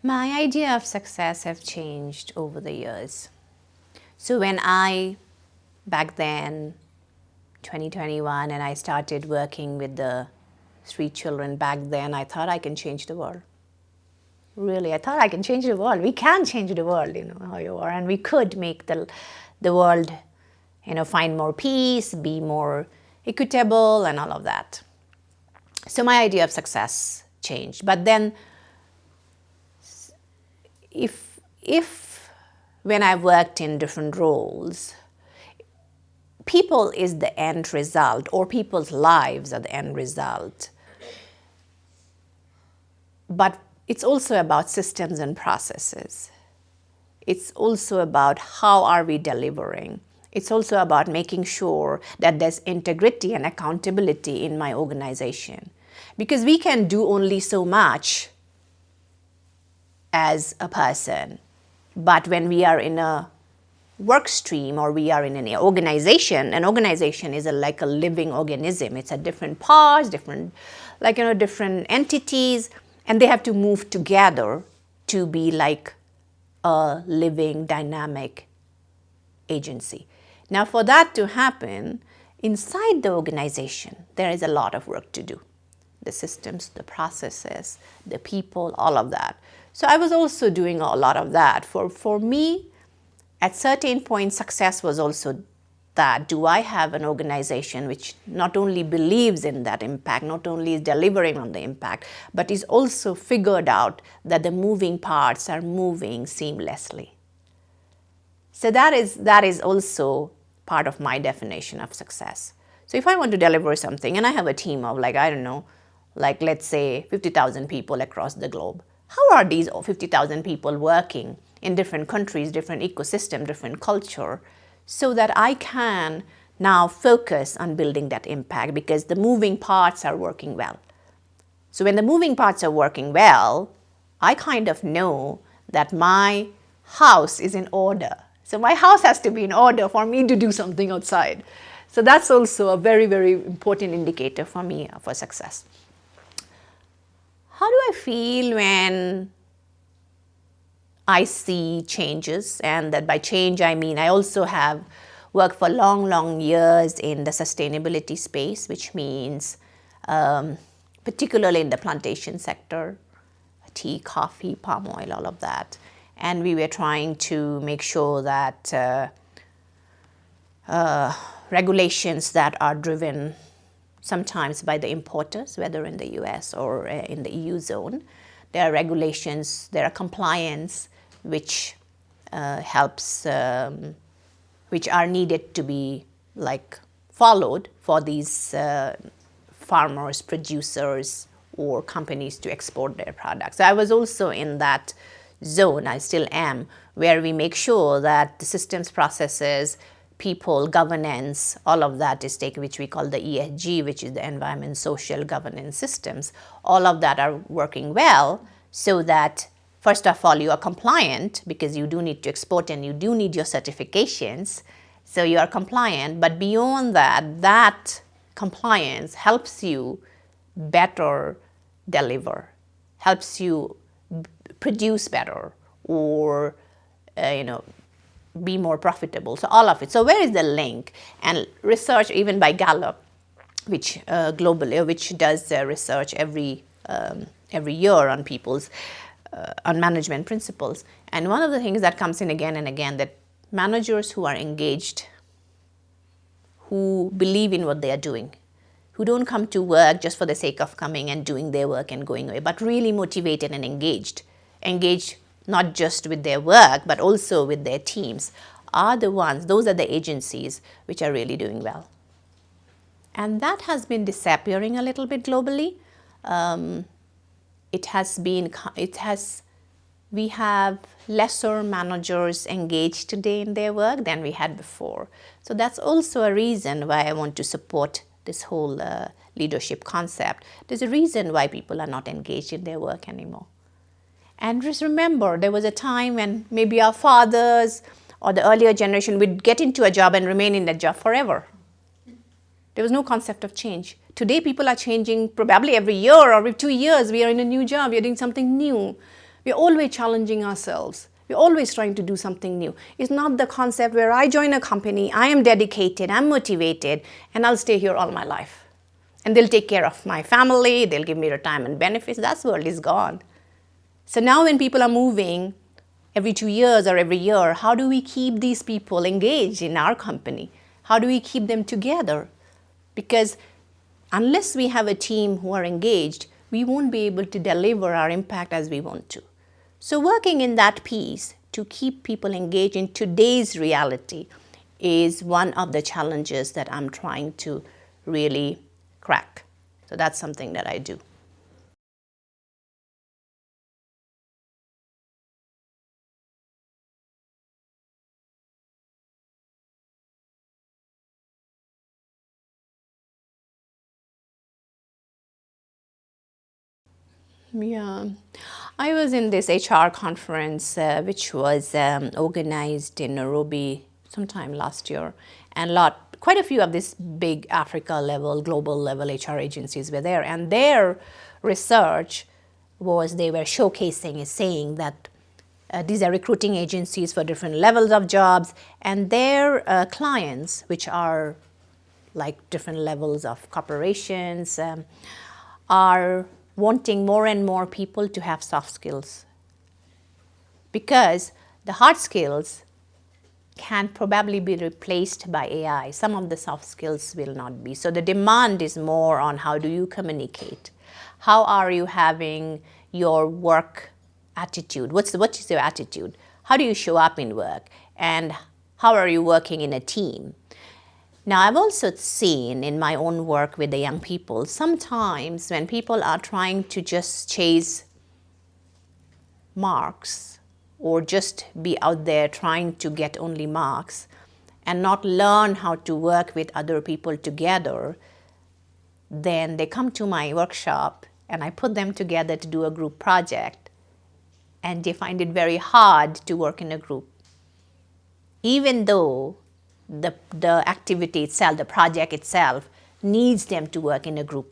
My idea of success have changed over the years. So when back then, 2021, and I started working with the street children back then, I thought I can change the world. Really, I thought I can change the world. We can change the world, how you are. And we could make the world, find more peace, be more equitable and all of that. So my idea of success changed. But then if when I worked in different roles, people is the end result, or people's lives are the end result. But it's also about systems and processes. It's also about how are we delivering. It's also about making sure that there's integrity and accountability in my organization. Because we can do only so much as a person. But when we are in a work stream or we are in an organization is like a living organism. It's a different parts, different entities, and they have to move together to be like a living, dynamic agency. Now, for that to happen, inside the organization, there is a lot of work to do. The systems, the processes, the people, all of that. So I was also doing a lot of that. For me, at certain points, success was also that. Do I have an organization which not only believes in that impact, not only is delivering on the impact, but is also figured out that the moving parts are moving seamlessly. So that is also part of my definition of success. So if I want to deliver something and I have a team of let's say 50,000 people across the globe, how are these 50,000 people working in different countries, different ecosystem, different culture, so that I can now focus on building that impact because the moving parts are working well. So when the moving parts are working well, I kind of know that my house is in order. So my house has to be in order for me to do something outside. So that's also a very, very important indicator for me for success. How do I feel when I see changes? And that by change, I mean I also have worked for long years in the sustainability space, which means particularly in the plantation sector, tea, coffee, palm oil, all of that. And we were trying to make sure that regulations that are driven sometimes by the importers, whether in the US or in the EU zone, there are regulations, there are compliance which helps, which are needed to be followed for these farmers, producers, or companies to export their products. So I was also in that zone, I still am, where we make sure that the systems, processes, people, governance, all of that is taken, which we call the ESG, which is the environment, social governance systems. All of that are working well so that, first of all, you are compliant because you do need to export and you do need your certifications. So you are compliant, but beyond that, that compliance helps you better deliver, helps you produce better or, be more profitable. So all of it. So where is the link? And research, even by Gallup, which globally, which does research every year on people's on management principles. And one of the things that comes in again and again, that managers who are engaged, who believe in what they are doing, who don't come to work just for the sake of coming and doing their work and going away, but really motivated and engaged not just with their work, but also with their teams, are the ones, those are the agencies which are really doing well. And that has been disappearing a little bit globally. We have lesser managers engaged today in their work than we had before. So that's also a reason why I want to support this whole leadership concept. There's a reason why people are not engaged in their work anymore. And just remember, there was a time when maybe our fathers or the earlier generation would get into a job and remain in that job forever. There was no concept of change. Today, people are changing probably every year or every 2 years. We are in a new job. We are doing something new We're always challenging ourselves. We're always trying to do something new. It's not the concept where I join a company, I am dedicated, I'm motivated, and I'll stay here all my life. And they'll take care of my family, they'll give me retirement benefits. That world is gone. So now when people are moving every 2 years or every year, how do we keep these people engaged in our company? How do we keep them together? Because unless we have a team who are engaged, we won't be able to deliver our impact as we want to. So working in that piece to keep people engaged in today's reality is one of the challenges that I'm trying to really crack. So that's something that I do. Yeah, I was in this HR conference, which was organized in Nairobi sometime last year, and quite a few of these big Africa level, global level HR agencies were there, and their research was they were showcasing is saying that these are recruiting agencies for different levels of jobs, and their clients, which are like different levels of corporations, are wanting more and more people to have soft skills, because the hard skills can probably be replaced by AI. Some of the soft skills will not be. So the demand is more on how do you communicate? How are you having your work attitude? What is your attitude? How do you show up in work? And how are you working in a team? Now, I've also seen in my own work with the young people, sometimes when people are trying to just chase marks or just be out there trying to get only marks and not learn how to work with other people together, then they come to my workshop and I put them together to do a group project, and they find it very hard to work in a group, even though the activity itself, the project itself, needs them to work in a group.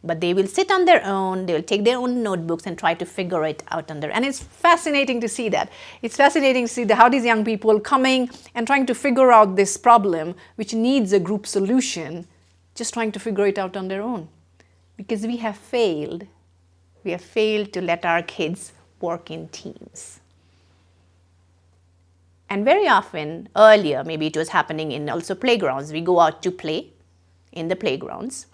But they will sit on their own, they will take their own notebooks and try to figure it out on their own. And it's fascinating to see that. It's fascinating to see how these young people coming and trying to figure out this problem, which needs a group solution, just trying to figure it out on their own. Because we have failed. We have failed to let our kids work in teams. And very often, earlier, maybe it was happening in also playgrounds. We go out to play in the playgrounds.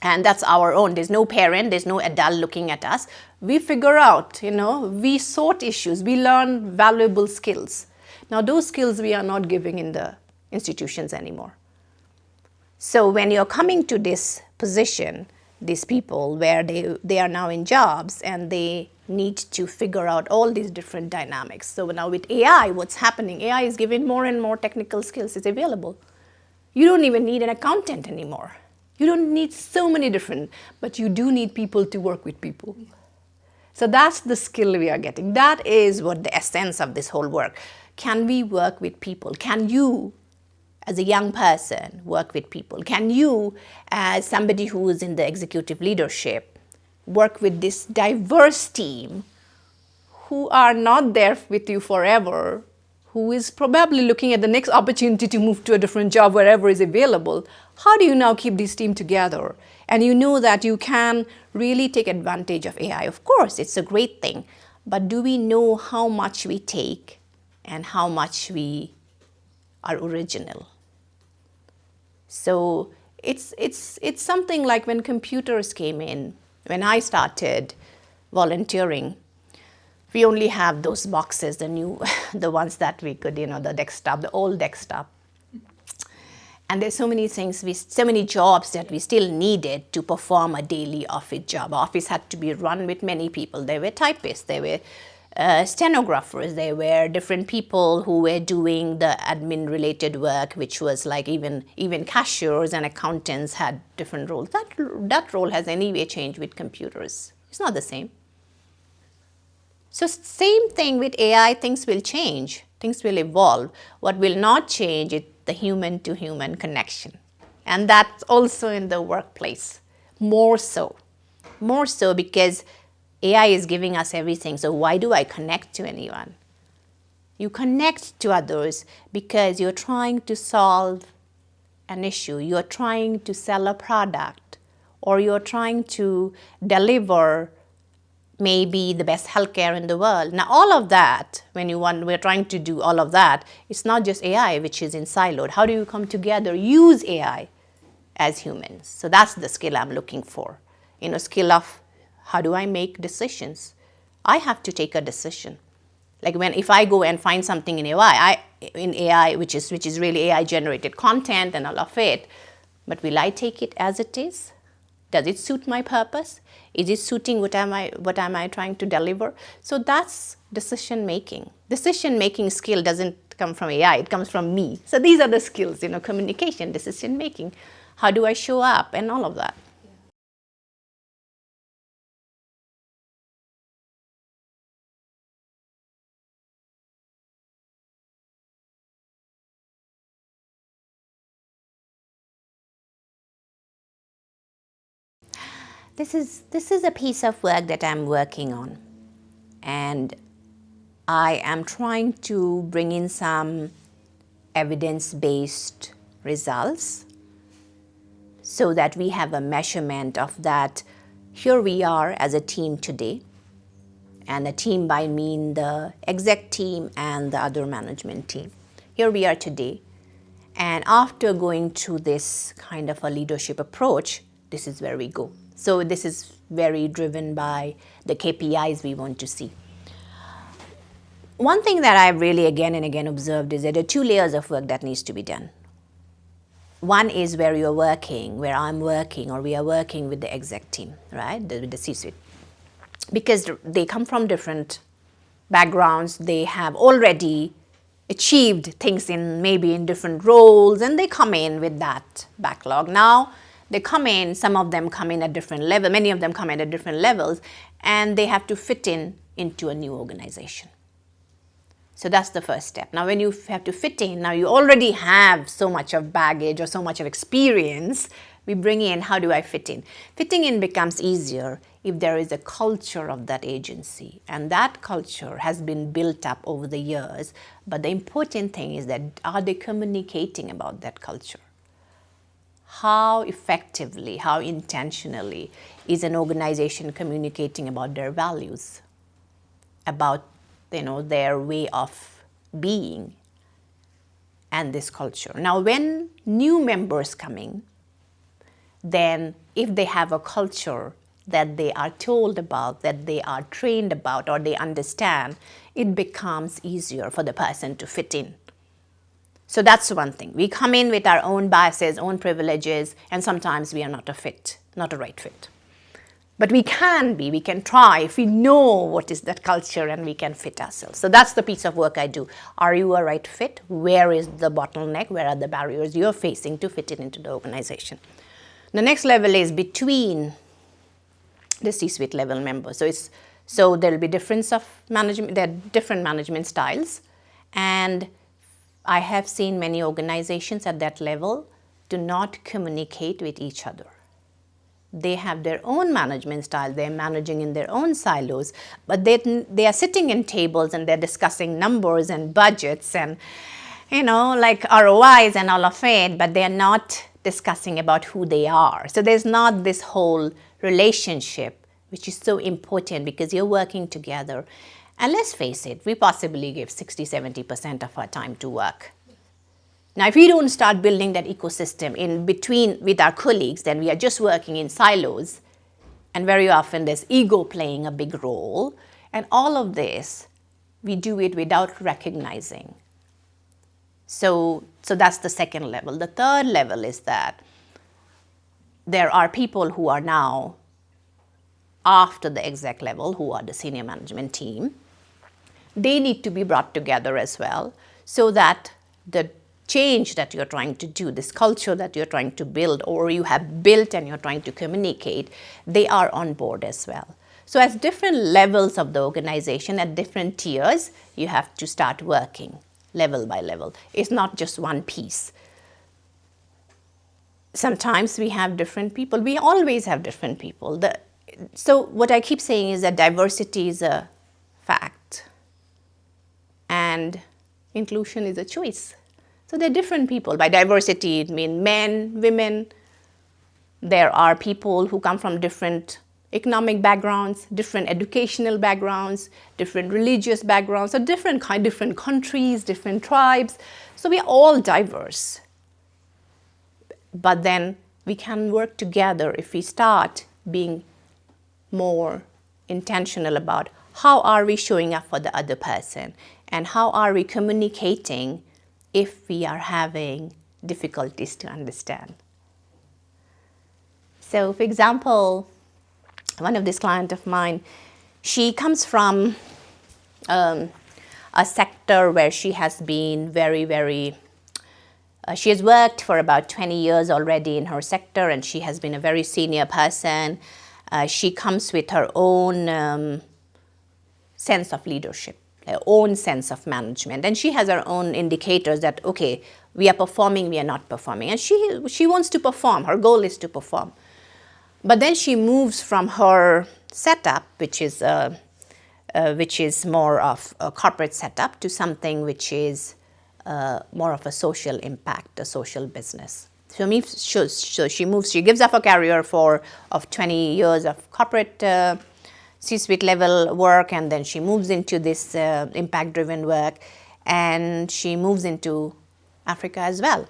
And that's our own. There's no parent, there's no adult looking at us. We figure out, we sort issues, we learn valuable skills. Now, those skills we are not giving in the institutions anymore. So when you're coming to this position, these people where they are now in jobs and they need to figure out all these different dynamics. So now with AI, what's happening? AI is giving more and more technical skills. It's available. You don't even need an accountant anymore. You don't need so many different, but you do need people to work with people. So that's the skill we are getting. That is what the essence of this whole work. Can we work with people? Can you, as a young person, work with people? Can you, as somebody who is in the executive leadership, work with this diverse team who are not there with you forever, who is probably looking at the next opportunity to move to a different job wherever is available? How do you now keep this team together? And you know that you can really take advantage of AI. Of course, it's a great thing, but do we know how much we take and how much we are original? So it's something like when computers came in, when I started volunteering, we only have those boxes, the ones that we could, the desktop, the old desktop. And there's so many things, so many jobs that we still needed to perform a daily office job. Office had to be run with many people. There were typists, there were stenographers, there were different people who were doing the admin-related work, which was like even cashiers and accountants had different roles. That role has anyway changed with computers. It's not the same. So same thing with AI, things will change, things will evolve. What will not change is the human-to-human connection. And that's also in the workplace, more so because AI is giving us everything, so why do I connect to anyone? You connect to others because you're trying to solve an issue, you're trying to sell a product, or you're trying to deliver maybe the best healthcare in the world. Now, all of that, we're trying to do all of that, it's not just AI, which is in siloed. How do you come together, use AI as humans? So that's the skill I'm looking for. Skill of how do I make decisions? I have to take a decision. Like if I go and find something in AI, which is really AI generated content and all of it, but will I take it as it is? Does it suit my purpose? Is it suiting what am I trying to deliver? So that's decision making. Decision making skill doesn't come from AI, it comes from me. So these are the skills, communication, decision making. How do I show up and all of that. This is a piece of work that I'm working on, and I am trying to bring in some evidence-based results so that we have a measurement of that. Here we are as a team today, and a team by mean the exec team and the other management team. Here we are today, and after going through this kind of a leadership approach, this is where we go. So this is very driven by the KPIs we want to see. One thing that I've really again and again observed is that there are two layers of work that needs to be done. One is where you're working, where I'm working, or we are working with the exec team, right, with the C-suite. Because they come from different backgrounds, they have already achieved things maybe in different roles, and they come in with that backlog. Now, they come in, some of them come in at different levels, many of them come in at different levels, and they have to fit into a new organization. So that's the first step. Now, when you have to fit in, now you already have so much of baggage or so much of experience, we bring in, how do I fit in? Fitting in becomes easier if there is a culture of that agency, and that culture has been built up over the years. But the important thing is that, are they communicating about that culture? How effectively, how intentionally is an organization communicating about their values, about their way of being and this culture? Now, when new members come in, then if they have a culture that they are told about, that they are trained about, or they understand, it becomes easier for the person to fit in. So that's one thing. We come in with our own biases, own privileges, and sometimes we are not a right fit. But we can try if we know what is that culture, and we can fit ourselves. So that's the piece of work I do. Are you a right fit? Where is the bottleneck? Where are the barriers you're facing to fit it into the organization? The next level is between the C-suite level members. So there will be difference of management, there are different management styles, and I have seen many organizations at that level do not communicate with each other. They have their own management style, they're managing in their own silos, but they are sitting in tables and they're discussing numbers and budgets and, like ROIs and all of it, but they're not discussing about who they are. So there's not this whole relationship, which is so important because you're working together. And let's face it, we possibly give 60-70% of our time to work. Now, if we don't start building that ecosystem in between with our colleagues, then we are just working in silos. And very often there's ego playing a big role. And all of this, we do it without recognizing. So that's the second level. The third level is that there are people who are now after the exec level, who are the senior management team. They need to be brought together as well, so that the change that you're trying to do, this culture that you're trying to build, or you have built and you're trying to communicate, they are on board as well. So at different levels of the organization, at different tiers, you have to start working level by level. It's not just one piece. Sometimes we have different people. We always have different people. So what I keep saying is that diversity is a fact and inclusion is a choice. So they're different people. By diversity, it means men, women. There are people who come from different economic backgrounds, different educational backgrounds, different religious backgrounds, so different countries, different tribes. So we are all diverse. But then we can work together if we start being more intentional about how are we showing up for the other person and how are we communicating if we are having difficulties to understand. So, for example, one of this client of mine, she comes from a sector where she has been very, she has worked for about 20 years already in her sector, and she has been a very senior person. She comes with her own sense of leadership, her own sense of management, and she has her own indicators that, okay, we are performing, we are not performing, and she wants to perform. Her goal is to perform. But then she moves from her setup, which is more of a corporate setup, to something which is more of a social impact, a social business. So she moves. She gives up a career of 20 years of corporate C-suite level work, and then she moves into this impact-driven work, and she moves into Africa as well.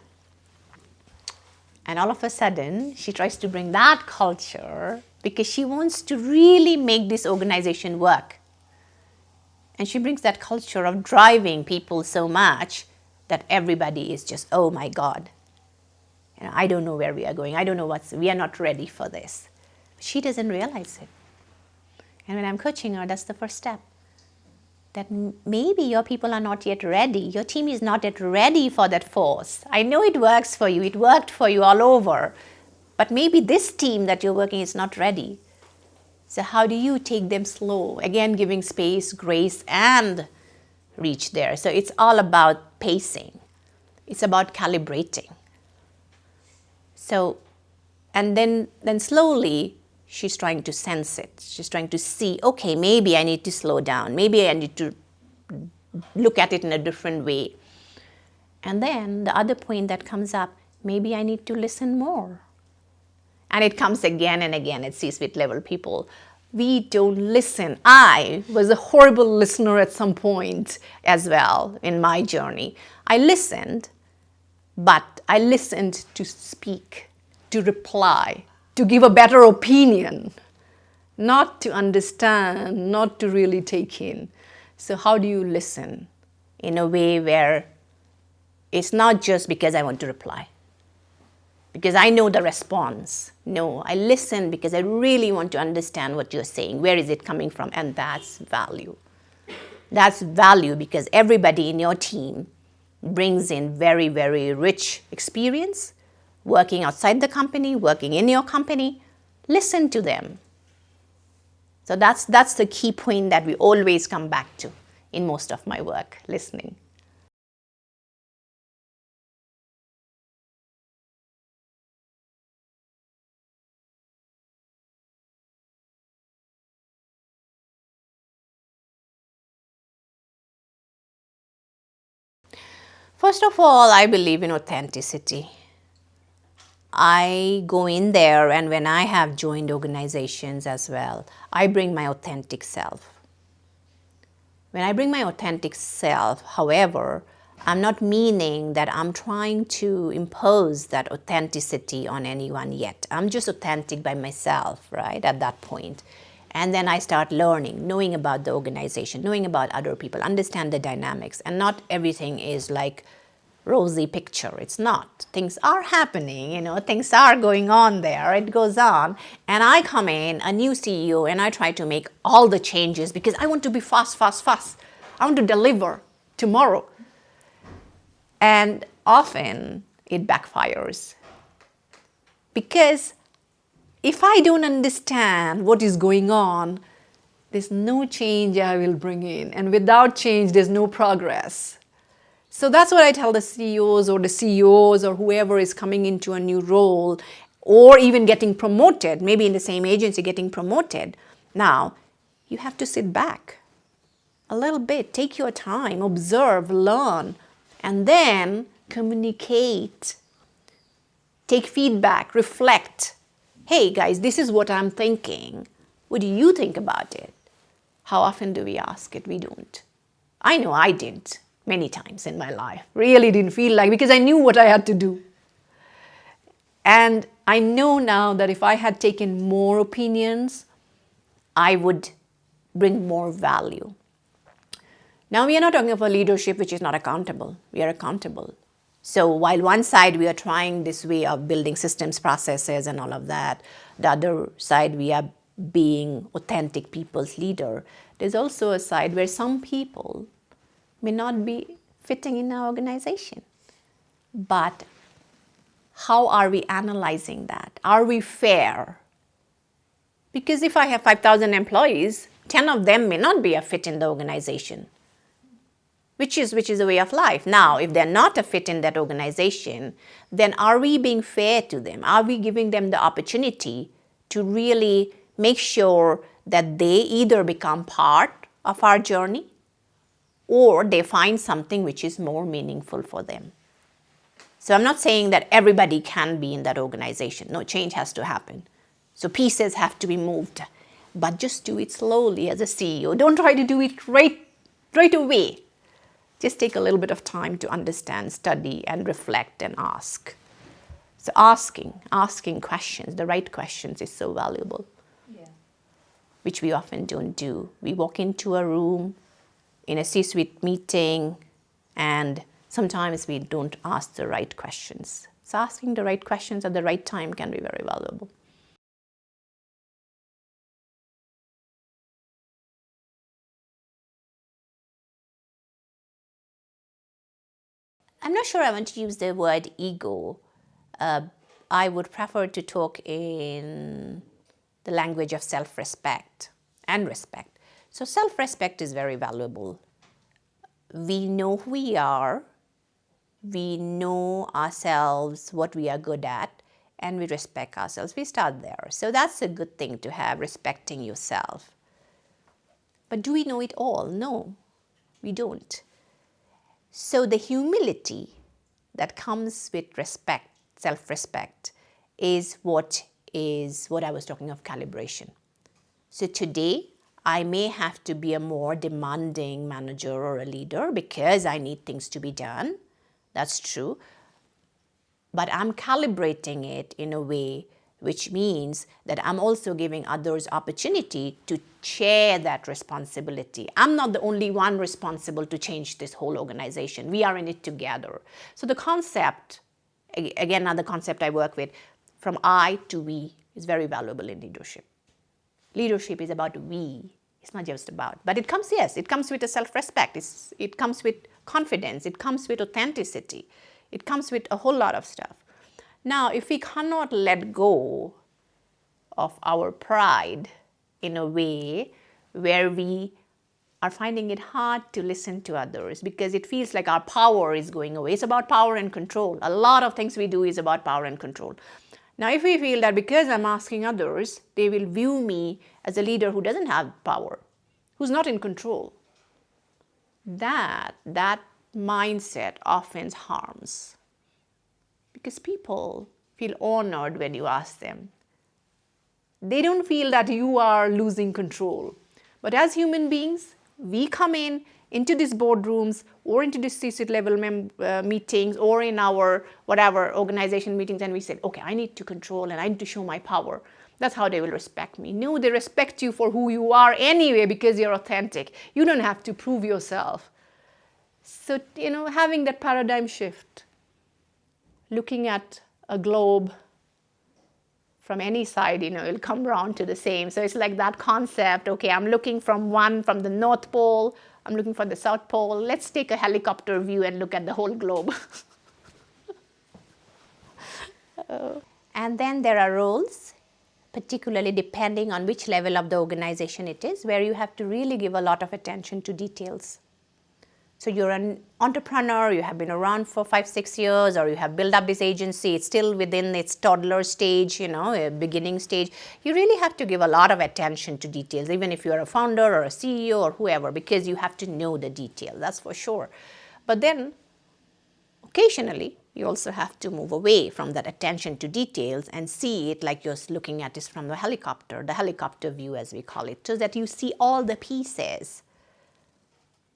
And all of a sudden, she tries to bring that culture because she wants to really make this organization work. And she brings that culture of driving people so much that everybody is just, oh my God, I don't know where we are going. I don't know we are not ready for this. She doesn't realize it. And when I'm coaching her, that's the first step. That maybe your people are not yet ready. Your team is not yet ready for that force. I know it works for you. It worked for you all over. But maybe this team that you're working is not ready. So how do you take them slow? Again, giving space, grace, and reach there. So it's all about pacing. It's about calibrating. So, and then slowly, she's trying to sense it. She's trying to see, okay, maybe I need to slow down. Maybe I need to look at it in a different way. And then the other point that comes up, maybe I need to listen more. And it comes again and again at C-suite level people. We don't listen. I was a horrible listener at some point as well in my journey. I listened, but I listened to speak, to reply, to give a better opinion, not to understand, not to really take in. So how do you listen in a way where it's not just because I want to reply, because I know the response. No, I listen because I really want to understand what you're saying. Where is it coming from? And that's value. That's value because everybody in your team brings in very, very rich experience, working outside the company, working in your company. Listen to them. So that's the key point that we always come back to in most of my work, listening. First of all, I believe in authenticity. I go in there, and when I have joined organizations as well, I bring my authentic self. When I bring my authentic self, however, I'm not meaning that I'm trying to impose that authenticity on anyone yet. I'm just authentic by myself, right, at that point. And then I start learning, knowing about the organization, knowing about other people, understand the dynamics. And not everything is like rosy picture. It's not. Things are happening, things are going on there. It goes on. And I come in, a new CEO, and I try to make all the changes because I want to be fast. I want to deliver tomorrow. And often it backfires. Because if I don't understand what is going on, there's no change I will bring in. And without change, there's no progress. So that's what I tell the CEOs or the CEOs or whoever is coming into a new role. or even getting promoted, maybe in the same agency getting promoted. Now, you have to sit back a little bit, take your time, observe, learn, and then communicate. Take feedback, reflect. Hey guys, this is what I'm thinking. What do you think about it? How often do we ask it? We don't. I know I didn't many times in my life. Really didn't feel like, because I knew what I had to do. And I know now that if I had taken more opinions, I would bring more value. Now, we are not talking about leadership which is not accountable. We are accountable. So while one side we are trying this way of building systems, processes and all of that, the other side we are being authentic people's leader, there's also a side where some people may not be fitting in our organization. But how are we analyzing that? Are we fair? Because if I have 5,000 employees, 10 of them may not be a fit in the organization, which is a way of life. Now, if they're not a fit in that organization, then are we being fair to them? Are we giving them the opportunity to really make sure that they either become part of our journey or they find something which is more meaningful for them? So I'm not saying that everybody can be in that organization. No, change has to happen. So pieces have to be moved. But just do it slowly as a CEO. Don't try to do it right away. Just take a little bit of time to understand, study, and reflect and ask. So asking questions, the right questions, is so valuable, which we often don't do. We walk into a room in a C-suite meeting, and sometimes we don't ask the right questions. So asking the right questions at the right time can be very valuable. I'm not sure I want to use the word ego. I would prefer to talk in the language of self-respect and respect. So self-respect is very valuable. We know who we are, we know ourselves, what we are good at, and we respect ourselves. We start there. So that's a good thing to have, respecting yourself. But do we know it all? No, we don't. So the humility that comes with respect, self-respect, is what I was talking of, calibration. So today, I may have to be a more demanding manager or a leader because I need things to be done. That's true. But I'm calibrating it in a way which means that I'm also giving others opportunity to share that responsibility. I'm not the only one responsible to change this whole organization. We are in it together. So the concept, again, another concept I work with, from I to we, is very valuable in leadership. Leadership is about we. It's not just about, but it comes, yes, it comes with a self-respect. It comes with confidence. It comes with authenticity. It comes with a whole lot of stuff. Now, if we cannot let go of our pride in a way where we are finding it hard to listen to others because it feels like our power is going away. It's about power and control. A lot of things we do is about power and control. Now, if we feel that because I'm asking others, they will view me as a leader who doesn't have power, who's not in control, that mindset often harms. Because people feel honored when you ask them. They don't feel that you are losing control. But as human beings, we come into these boardrooms or into these C-suite level meetings or in our whatever organization meetings, and we say, okay, I need to control and I need to show my power. That's how they will respect me. No, they respect you for who you are anyway because you're authentic. You don't have to prove yourself. So, having that paradigm shift, looking at a globe from any side, it'll come around to the same. So it's like that concept, okay, I'm looking from the North Pole, I'm looking for the South Pole. Let's take a helicopter view and look at the whole globe. And then there are roles, particularly depending on which level of the organization it is, where you have to really give a lot of attention to details. So you're an entrepreneur, you have been around for 5-6 years, or you have built up this agency, it's still within its toddler stage, a beginning stage. You really have to give a lot of attention to details, even if you're a founder or a CEO or whoever, because you have to know the details, that's for sure. But then occasionally, you also have to move away from that attention to details and see it like you're looking at it from the helicopter view as we call it, so that you see all the pieces.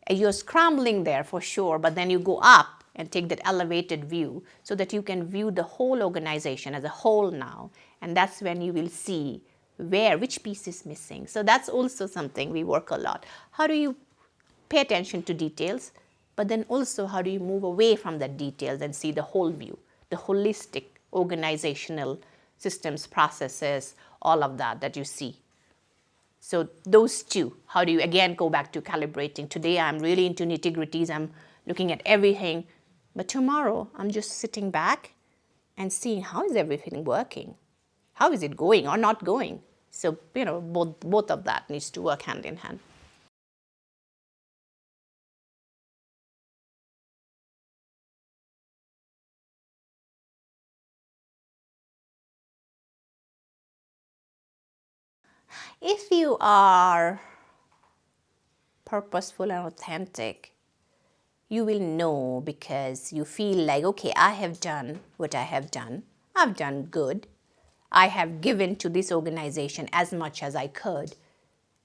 You're scrambling there for sure, but then you go up and take that elevated view so that you can view the whole organization as a whole now. And that's when you will see which piece is missing. So that's also something we work a lot. How do you pay attention to details, but then also how do you move away from the details and see the whole view, the holistic organizational systems, processes, all of that you see. So those two, how do you again go back to calibrating? Today I'm really into nitty-gritties, I'm looking at everything, but tomorrow I'm just sitting back and seeing how is everything working? How is it going or not going? So, both of that needs to work hand in hand. If you are purposeful and authentic, you will know because you feel like, okay, I have done what I have done. I've done good. I have given to this organization as much as I could.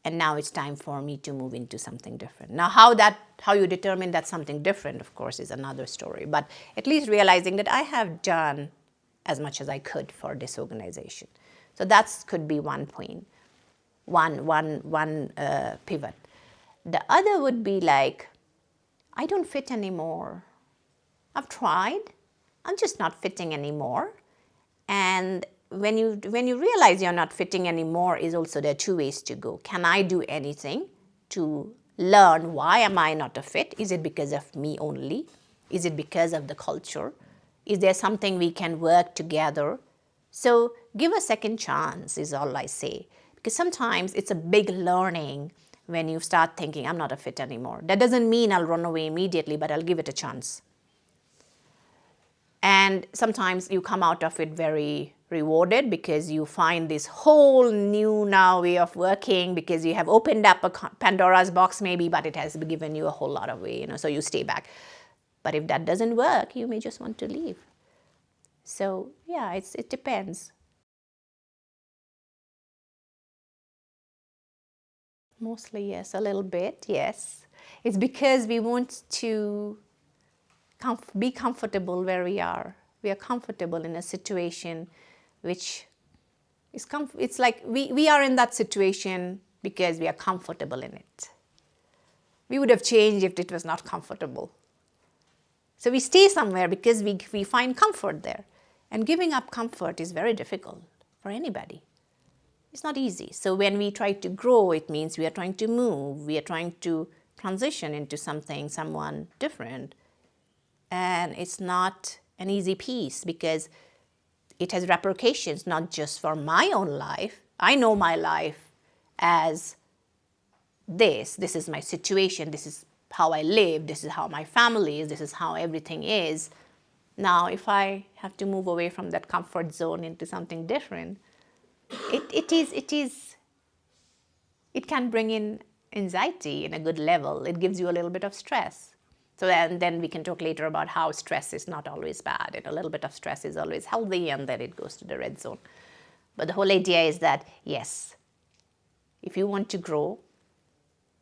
And now it's time for me to move into something different. Now, how you determine that's something different, of course, is another story. But at least realizing that I have done as much as I could for this organization. So that could be one point, one pivot. The other would be like, I don't fit anymore. I've tried. I'm just not fitting anymore. And when you realize you're not fitting anymore, is also there are two ways to go. Can I do anything to learn why am I not a fit? Is it because of me only? Is it because of the culture? Is there something we can work together? So give a second chance is all I say. Because sometimes it's a big learning when you start thinking, I'm not a fit anymore. That doesn't mean I'll run away immediately, but I'll give it a chance. And sometimes you come out of it very rewarded because you find this whole new now way of working because you have opened up a Pandora's box maybe, but it has given you a whole lot of way, so you stay back. But if that doesn't work, you may just want to leave. So yeah, it depends. Mostly yes, a little bit, yes. It's because we want to be comfortable where we are. We are comfortable in a situation which is it's like we are in that situation because we are comfortable in it. We would have changed if it was not comfortable. So we stay somewhere because we find comfort there. And giving up comfort is very difficult for anybody. It's not easy. So when we try to grow, it means we are trying to move. We are trying to transition into someone different. And it's not an easy piece because it has repercussions not just for my own life. I know my life as this is my situation, this is how I live, this is how my family is, this is how everything is. Now, if I have to move away from that comfort zone into something different, it can bring in anxiety in a good level. It gives you a little bit of stress. So then we can talk later about how stress is not always bad, and a little bit of stress is always healthy, and then it goes to the red zone. But the whole idea is that, yes, if you want to grow,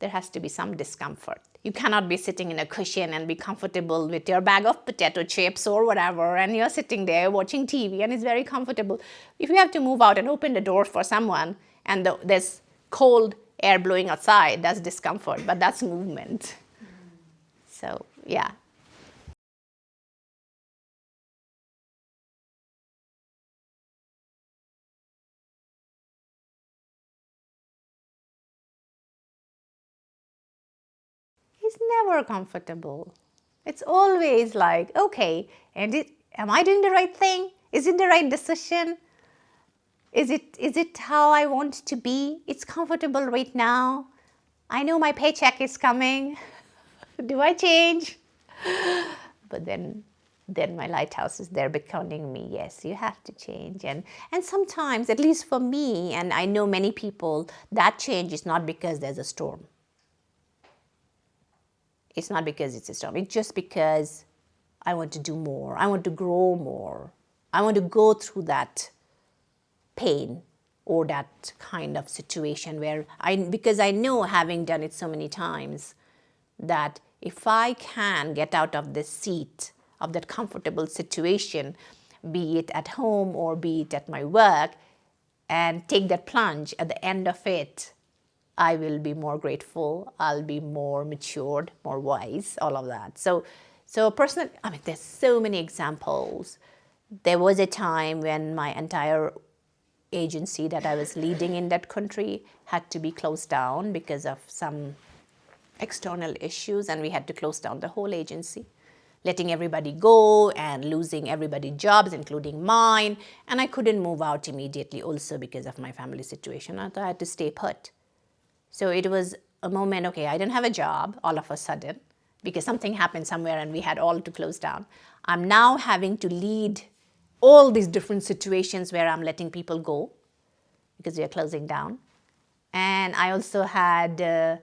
there has to be some discomfort. You cannot be sitting in a cushion and be comfortable with your bag of potato chips or whatever, and you're sitting there watching TV and it's very comfortable. If you have to move out and open the door for someone and there's cold air blowing outside, that's discomfort, but that's movement. So, yeah. It's never comfortable. It's always like, okay, am I doing the right thing? Is it the right decision? Is it how I want to be? It's comfortable right now. I know my paycheck is coming. Do I change? But then my lighthouse is there beckoning me, yes, you have to change. And sometimes, at least for me, and I know many people, that change is not because there's a storm. It's not because it's a storm. It's just because I want to do more. I want to grow more. I want to go through that pain or that kind of situation where because I know, having done it so many times, that if I can get out of this seat, of that comfortable situation, be it at home or be it at my work, and take that plunge, at the end of it, I will be more grateful, I'll be more matured, more wise, all of that. So personally, I mean, there's so many examples. There was a time when my entire agency that I was leading in that country had to be closed down because of some external issues, and we had to close down the whole agency, letting everybody go and losing everybody's jobs, including mine. And I couldn't move out immediately also because of my family situation. I had to stay put. So it was a moment, okay, I didn't have a job all of a sudden because something happened somewhere and we had all to close down. I'm now having to lead all these different situations where I'm letting people go because we are closing down. And I also had,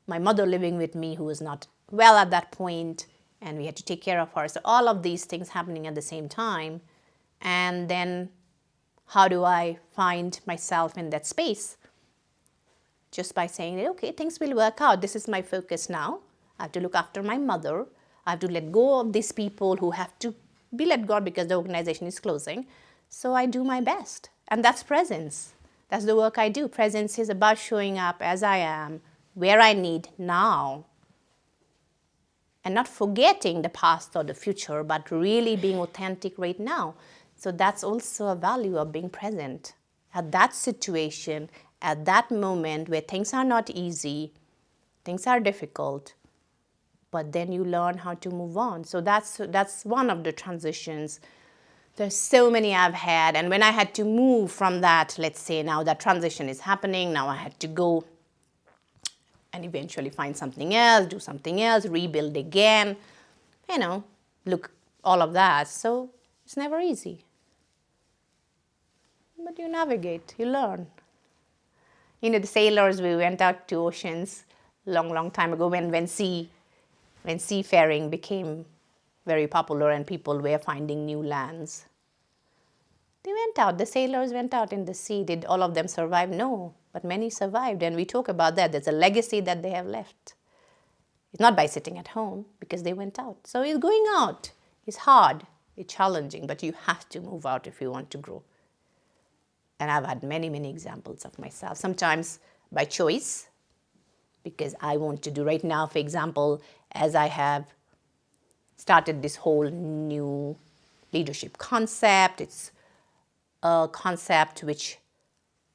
my mother living with me who was not well at that point, and we had to take care of her. So all of these things happening at the same time. And then how do I find myself in that space? Just by saying, okay, things will work out. This is my focus now. I have to look after my mother. I have to let go of these people who have to be let go because the organization is closing. So I do my best. And that's presence. That's the work I do. Presence is about showing up as I am, where I need now. And not forgetting the past or the future, but really being authentic right now. So that's also a value of being present at that situation, at that moment where things are not easy, things are difficult, but then you learn how to move on. So that's one of the transitions. There's so many I've had, and when I had to move from that, let's say now that transition is happening, now I had to go and eventually find something else, do something else, rebuild again, look, all of that. So it's never easy. But you navigate, you learn. The sailors, we went out to oceans long time ago when seafaring became very popular and people were finding new lands. They went out, the sailors went out in the sea. Did all of them survive? No, but many survived, and we talk about that. There's a legacy that they have left. It's not by sitting at home, because they went out. So going out is hard, it's challenging, but you have to move out if you want to grow. And I've had many examples of myself, sometimes by choice, because I want to do right now, for example, as I have started this whole new leadership concept. It's a concept which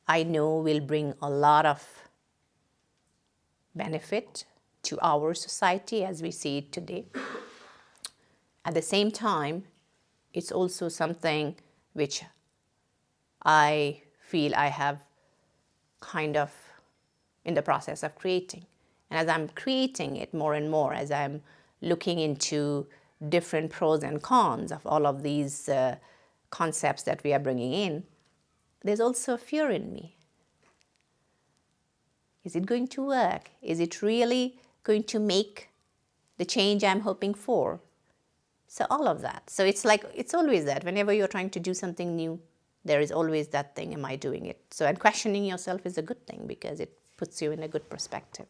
I know will bring a lot of benefit to our society as we see it today. At the same time, it's also something which I feel I have kind of in the process of creating. And as I'm creating it more and more, as I'm looking into different pros and cons of all of these concepts that we are bringing in, there's also fear in me. Is it going to work? Is it really going to make the change I'm hoping for? So all of that. So it's always that. Whenever you're trying to do something new, there is always that thing, am I doing it? So, and questioning yourself is a good thing because it puts you in a good perspective.